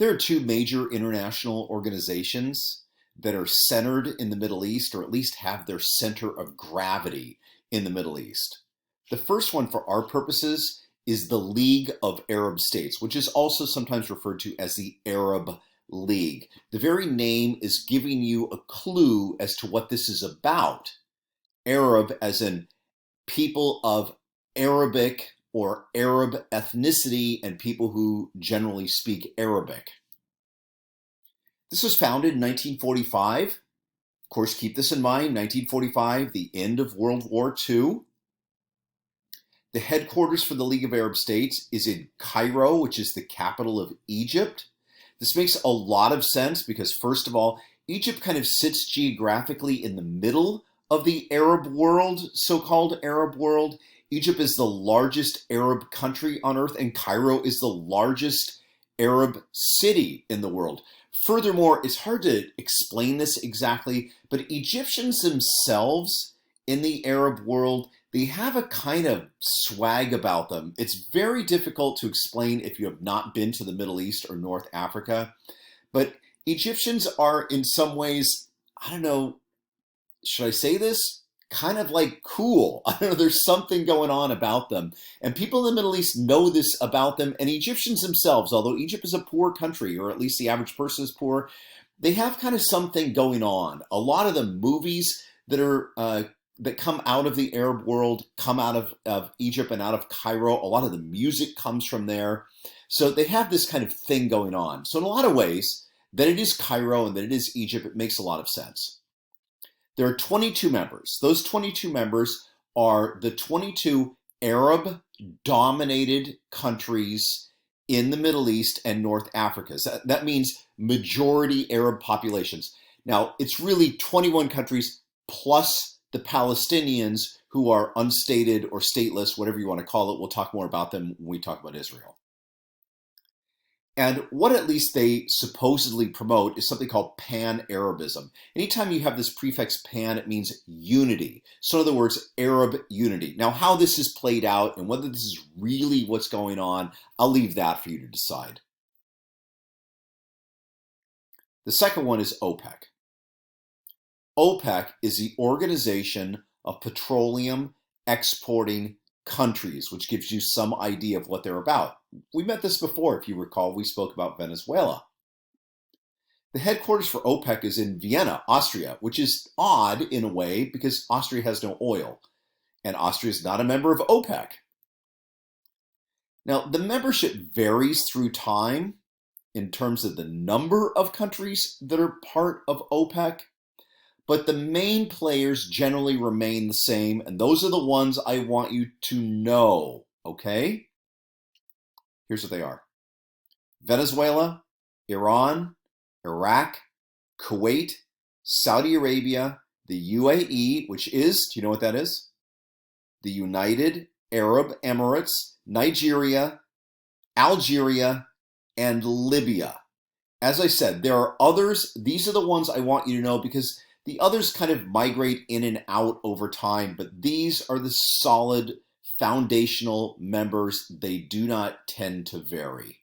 There are two major international organizations that are centered in the Middle East, or at least have their center of gravity in the Middle East. The first one, for our purposes, is the League of Arab States, which is also sometimes referred to as the Arab League. The very name is giving you a clue as to what this is about. Arab as in people of Arabic or Arab ethnicity and people who generally speak Arabic. This was founded in 1945. Of course, keep this in mind, 1945, the end of World War II. The headquarters for the League of Arab States is in Cairo, which is the capital of Egypt. This makes a lot of sense because, first of all, Egypt kind of sits geographically in the middle of the Arab world, so-called Arab world. Egypt is the largest Arab country on earth, and Cairo is the largest Arab city in the world. Furthermore, it's hard to explain this exactly, but Egyptians themselves in the Arab world, they have a kind of swag about them. It's very difficult to explain if you have not been to the Middle East or North Africa, but Egyptians are in some ways, I don't know, should I say this? Kind of like cool. I don't know, there's something going on about them. And people in the Middle East know this about them, and Egyptians themselves, although Egypt is a poor country, or at least the average person is poor, they have kind of something going on. A lot of the movies that are that come out of the Arab world come out of Egypt and out of Cairo. A lot of the music comes from there. So they have this kind of thing going on. So in a lot of ways, that it is Cairo and that it is Egypt, it makes a lot of sense. There are 22 members. Those 22 members are the 22 Arab-dominated countries in the Middle East and North Africa. So that means majority Arab populations. Now, it's really 21 countries plus the Palestinians who are unstated or stateless, whatever you want to call it. We'll talk more about them when we talk about Israel. And what at least they supposedly promote is something called Pan-Arabism. Anytime you have this prefix pan, it means unity. So in other words, Arab unity. Now, how this is played out and whether this is really what's going on, I'll leave that for you to decide. The second one is OPEC. OPEC is the Organization of Petroleum Exporting Countries, which gives you some idea of what they're about. We met this before, if you recall. We spoke about Venezuela. The headquarters for OPEC is in Vienna, Austria, which is odd in a way because Austria has no oil, and Austria is not a member of OPEC. Now, the membership varies through time in terms of the number of countries that are part of OPEC, but the main players generally remain the same, and those are the ones I want you to know, okay? Here's what they are: Venezuela, Iran, Iraq, Kuwait, Saudi Arabia, the UAE, which is, do you know what that is? The United Arab Emirates, Nigeria, Algeria, and Libya. As I said, there are others. These are the ones I want you to know because the others kind of migrate in and out over time, but these are the solid foundational members. They do not tend to vary.